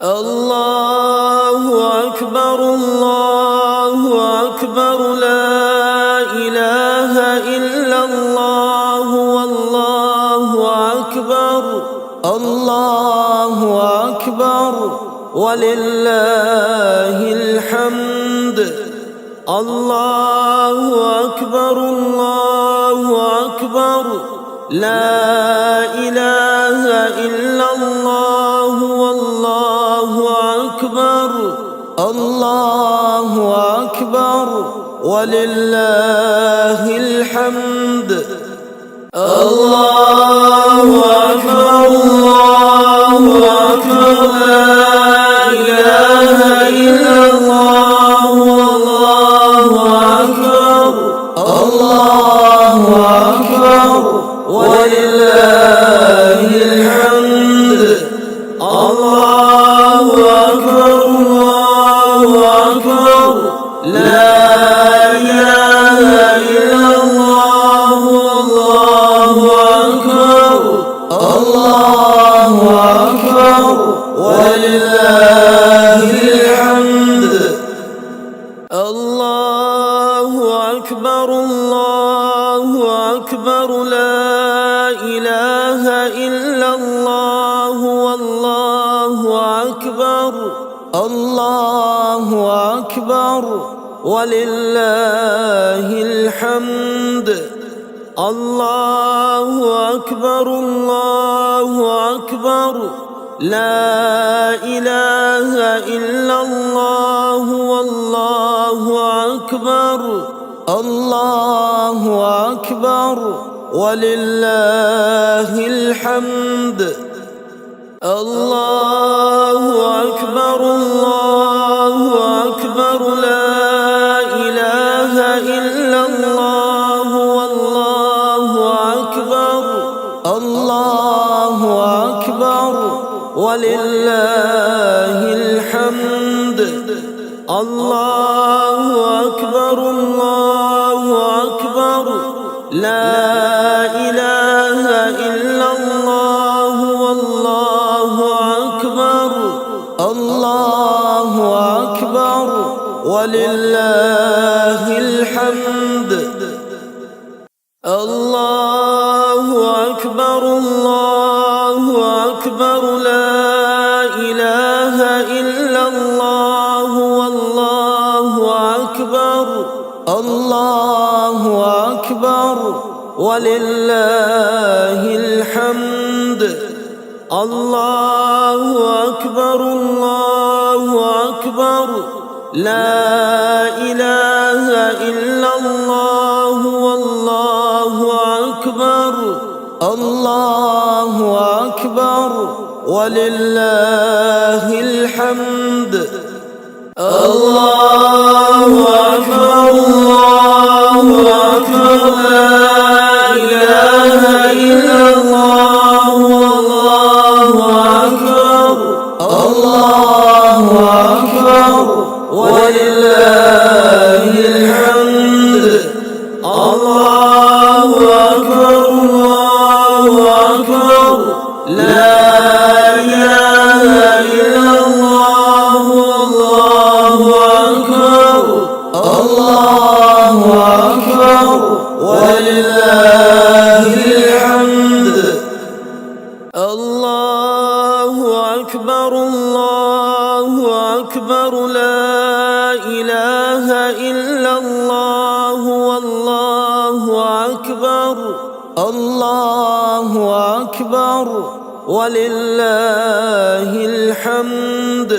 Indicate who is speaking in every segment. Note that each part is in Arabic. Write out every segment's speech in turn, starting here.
Speaker 1: الله أكبر الله أكبر لا إله إلا الله والله أكبر الله أكبر ولله الحمد الله أكبر الله أكبر لا إله إلا الله والله أكبر الله أكبر ولله الحمد الله أكبر الله أكبر لا إله إلا الله والله أكبر الله أكبر ولله الحمد الله أكبر الله أكبر لا إله إلا الله والله أكبر الله أكبر ولله الحمد الله أكبر الله أكبر لا إله إلا الله والله أكبر الله أكبر ولله الحمد الله أكبر الله أكبر لا إله إلا الله والله أكبر الله أكبر ولله الحمد الله أكبر الله أكبر لا إله إلا الله والله أكبر الله أكبر ولله الحمد الله أكبر الله أكبر لا إله إلا الله والله أكبر الله أكبر ولله الحمد الله أكبر الله أكبر لا إله إلا الله والله أكبر الله أكبر ولله الحمد الله أكبر الله أكبر لا إله إلا الله والله أكبر الله أكبر ولله الحمد الله أكبر الله أكبر لا إله إلا الله والله أكبر الله أكبر ولله الحمد الله أكبر الله أكبر لا إله إلا الله والله أكبر الله أكبر ولله الحمد الله أكبر الله أكبر لا إله إلا الله والله أكبر الله أكبر ولله الحمد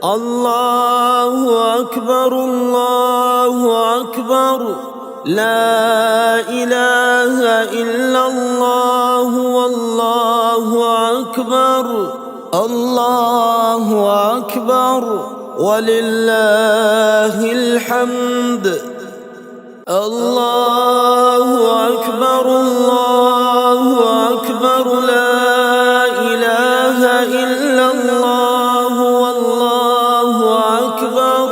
Speaker 1: الله أكبر الله أكبر لا إله إلا الله والله أكبر الله أكبر ولله الحمد الله أكبر الله أكبر لا إله إلا الله والله أكبر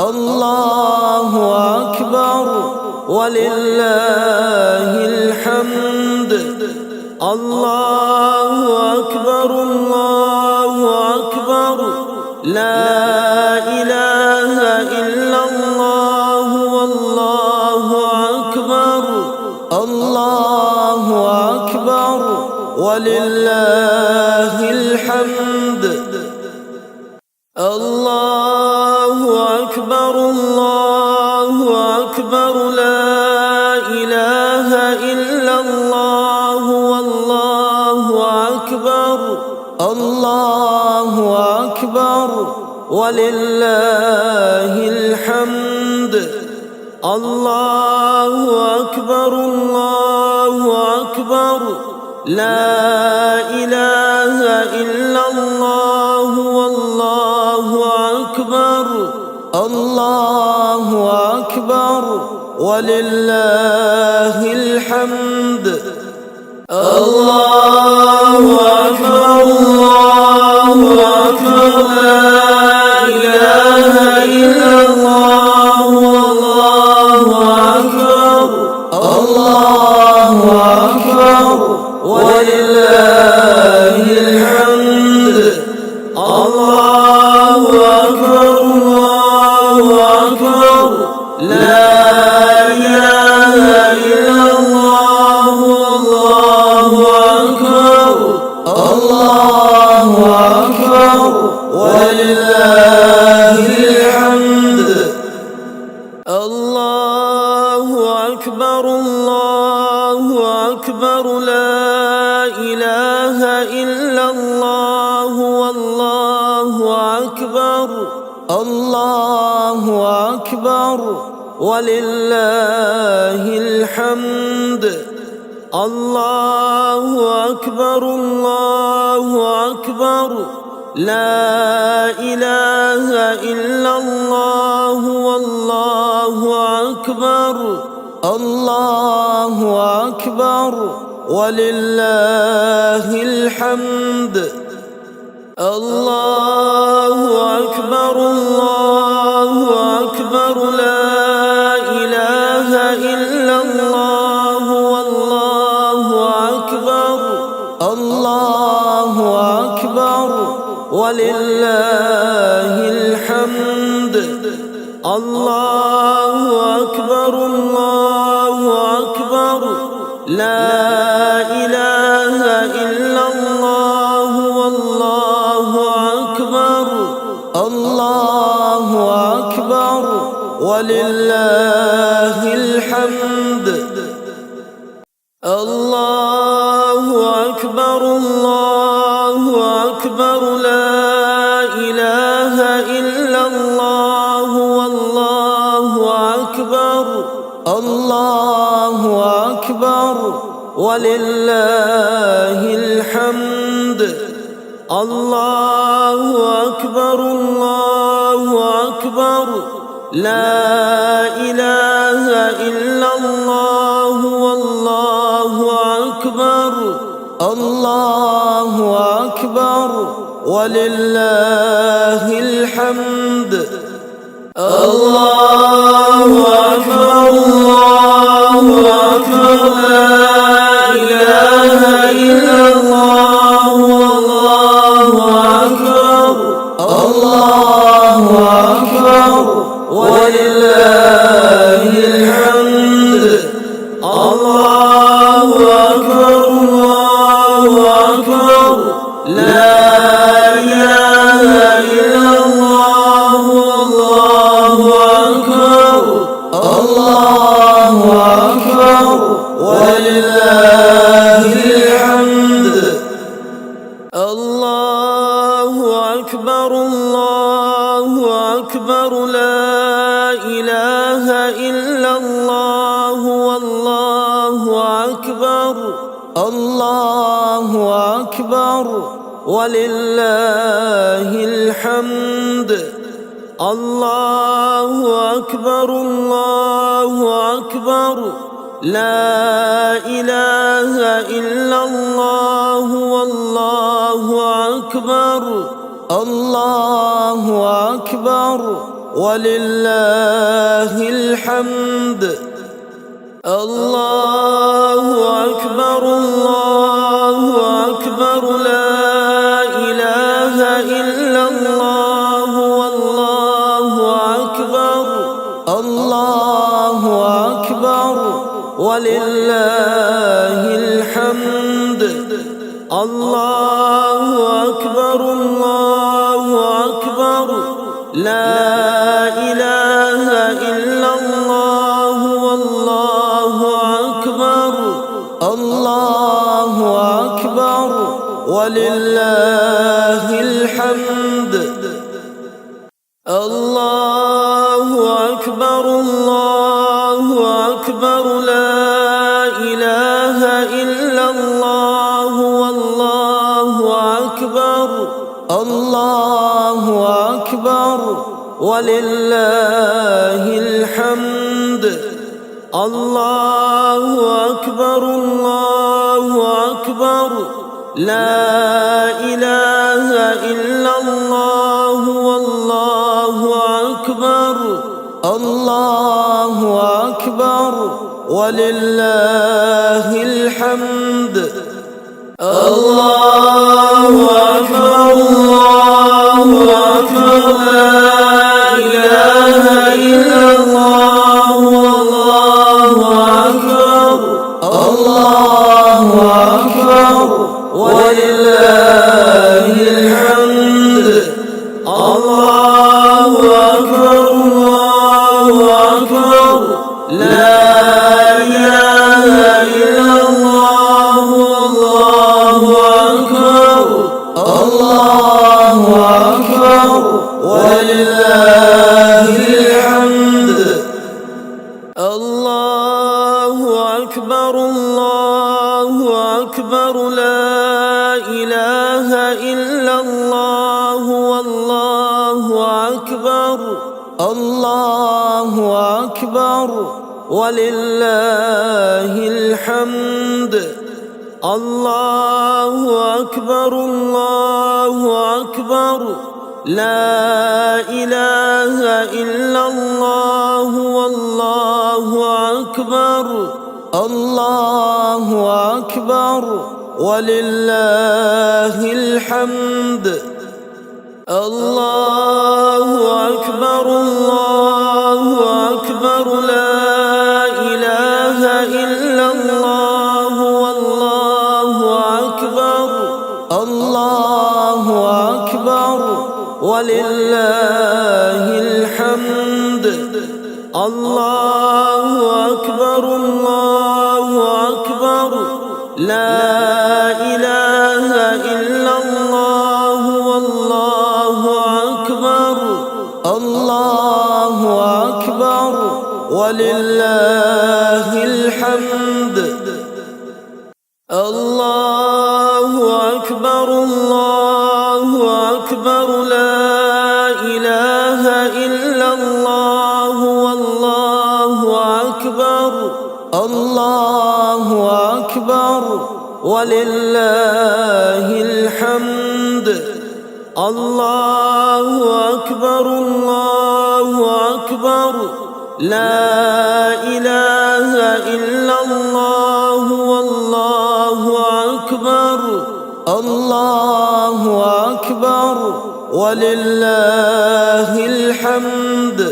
Speaker 1: الله أكبر ولله الحمد الله أكبر الله أكبر لا إله إلا الله والله أكبر. الله أكبر ولله الحمد. الله أكبر الله أكبر لا إله إلا الله والله أكبر. الله أكبر ولله الحمد. الله أكبر الله أكبر لا إله إلا الله والله أكبر. الله أكبر ولله الحمد. الله أكبر الله أكبر لا إله إلا الله والله أكبر. الله أكبر ولله الحمد. الله أكبر الله أكبر لا إله إلا الله والله أكبر. الله أكبر ولله الحمد. الله أكبر الله أكبر لا إله إلا الله والله أكبر. الله أكبر ولله الحمد. الله أكبر الله أكبر لا إله إلا الله والله أكبر. الله أكبر ولله الحمد. الله أكبر الله أكبر لا إله إلا الله والله أكبر. الله أكبر ولله الحمد. الله أكبر الله أكبر لا إله إلا الله والله أكبر. الله أكبر ولله الحمد. الله أكبر الله أكبر لا إله إلا الله والله أكبر. الله أكبر ولله الحمد. الله أكبر الله أكبر لا إله إلا الله والله أكبر. الله أكبر ولله الحمد. الله أكبر الله أكبر لا إله إلا الله والله أكبر. الله أكبر ولله الحمد. الله أكبر الله أكبر لا إله إلا الله والله أكبر. الله أكبر ولله الحمد. الله أكبر الله أكبر لا إله إلا الله والله أكبر. الله أكبر ولله الحمد. الله أكبر الله أكبر لا إله إلا الله والله أكبر. الله أكبر ولله الحمد. الله أكبر الله أكبر لا إله إلا الله والله أكبر. الله أكبر ولله الحمد. الله أكبر الله أكبر لا إله إلا الله والله أكبر. الله أكبر ولله الحمد. الله أكبر الله أكبر لا إله إلا الله والله أكبر. الله أكبر ولله الحمد. الله أكبر الله أكبر لا إله إلا الله والله أكبر. الله أكبر ولله الحمد. الله أكبر الله أكبر لا إله إلا الله والله أكبر. الله أكبر ولله الحمد. الله أكبر الله أكبر لا إله إلا الله والله أكبر. الله أكبر ولله الحمد. الله أكبر الله أكبر لا إله إلا الله والله أكبر. الله أكبر ولله الحمد. الله أكبر الله أكبر لا إله إلا الله والله أكبر. الله أكبر ولله الحمد. الله أكبر الله أكبر لا إله إلا الله والله أكبر. الله أكبر ولله الحمد. الله أكبر الله أكبر لا إله إلا الله والله أكبر. الله أكبر ولله الحمد. الله أكبر الله أكبر لا إله إلا الله والله أكبر. الله أكبر ولله الحمد. الله أكبر الله أكبر لا إله إلا الله والله أكبر. الله أكبر ولله الحمد.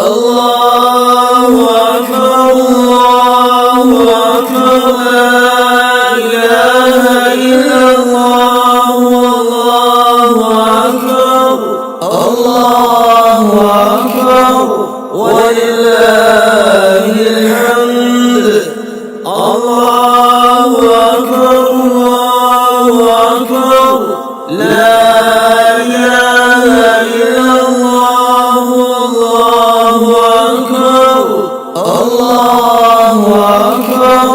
Speaker 1: الله أكبر الله أكبر لا إله إلا الله والله أكبر. الله أكبر ولله الحمد. الله أكبر الله أكبر لا إله إلا الله والله أكبر. الله أكبر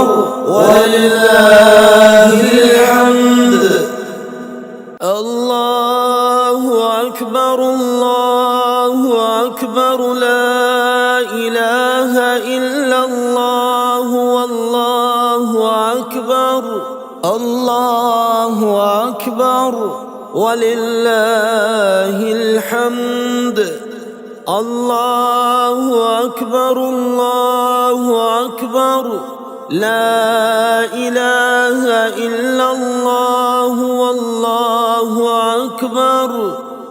Speaker 1: ولله الحمد. الله أكبر الله أكبر لا إله إلا الله والله أكبر. الله أكبر ولله الحمد. الله أكبر الله أكبر لا إله إلا الله والله أكبر.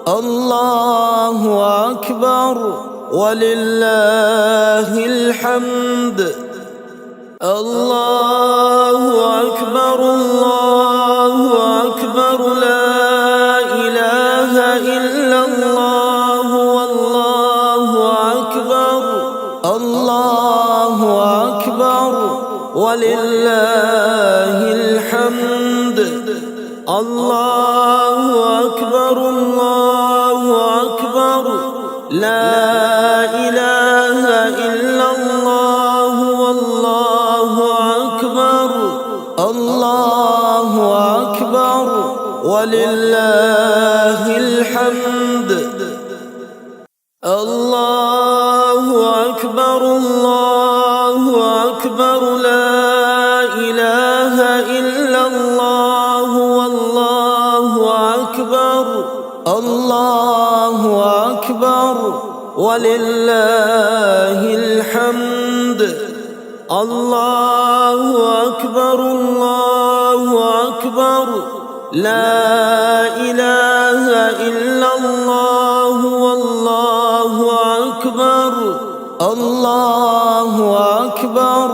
Speaker 1: الله أكبر ولله الحمد. الله أكبر الله أكبر لا إله إلا الله والله أكبر. الله أكبر ولله الحمد. الله أكبر الله أكبر لا إله إلا الله والله أكبر. الله أكبر ولله الحمد. الله أكبر الله أكبر لا إله إلا الله والله أكبر. الله أكبر ولله الحمد. الله أكبر الله أكبر لا إله إلا الله والله أكبر. الله أكبر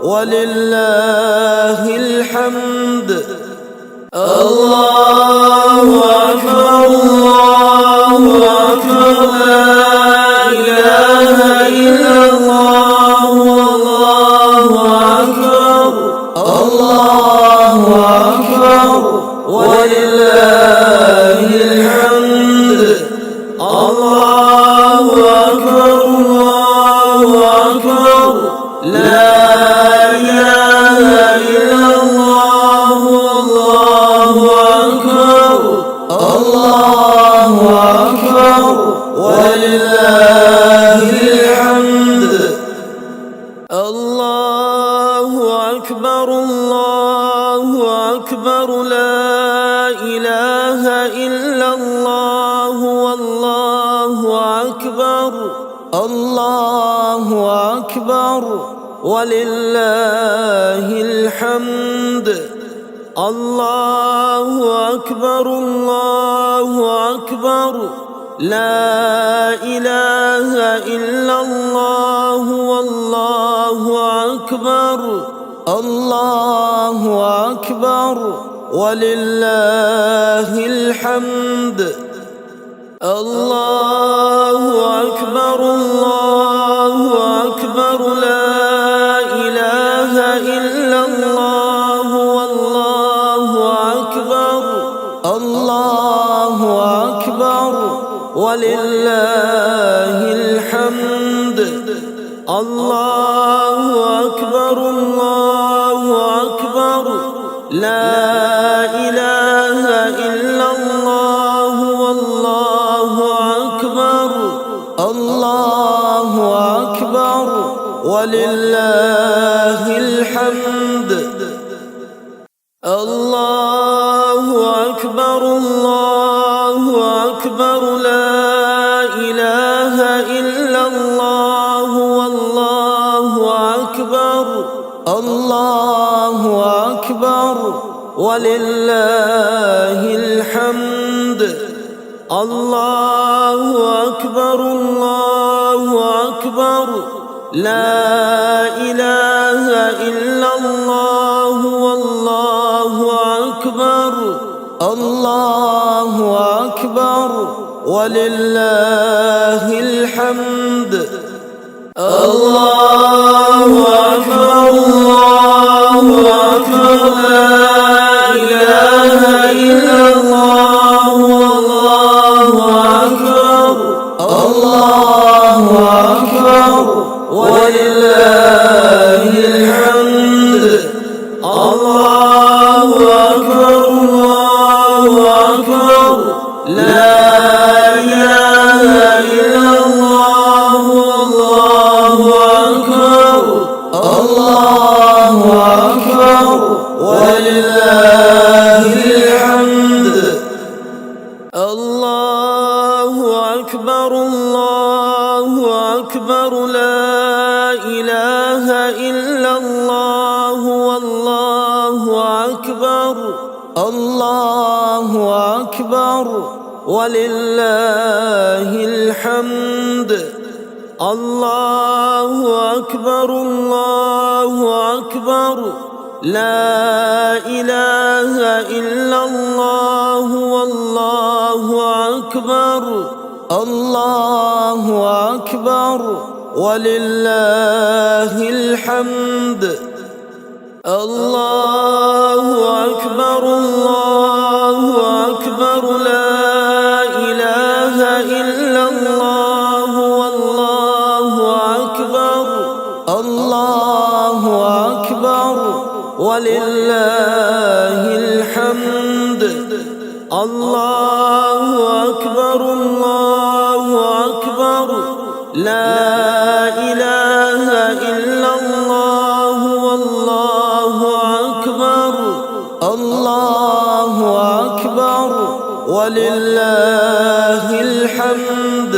Speaker 1: ولله الحمد. الله أكبر الله أكبر لا إله إلا الله والله أكبر. الله أكبر ولله الحمد. الله أكبر الله أكبر لا إله إلا الله والله أكبر. الله أكبر ولله الحمد. الله أكبر الله أكبر لا إله إلا الله والله أكبر. الله أكبر ولله الحمد. الله أكبر الله أكبر لا إله إلا الله والله أكبر. الله أكبر ولله الحمد. الله أكبر الله أكبر لا إله إلا الله والله أكبر. الله أكبر ولله الحمد. الله أكبر الله أكبر لا إله إلا الله والله أكبر. الله أكبر ولله الحمد. الله أكبر الله أكبر لا إله إلا الله والله أكبر. الله أكبر ولله الحمد. الله أكبر الله أكبر لا إله إلا الله والله أكبر. الله أكبر ولله الحمد. الله أكبر الله أكبر لا إله إلا الله والله أكبر. الله أكبر ولله الحمد. الله أكبر الله أكبر لا إله إلا الله والله أكبر. الله أكبر ولله الحمد. الله أكبر الله أكبر لا إله إلا الله الله أكبر ولله الحمد. الله أكبر الله أكبر لا إله إلا الله والله أكبر. الله أكبر ولله الحمد. الله أكبر الله أكبر لا إله إلا الله والله أكبر. الله أكبر ولله الحمد. الله أكبر الله أكبر لا إله إلا الله والله أكبر. الله أكبر ولله الحمد.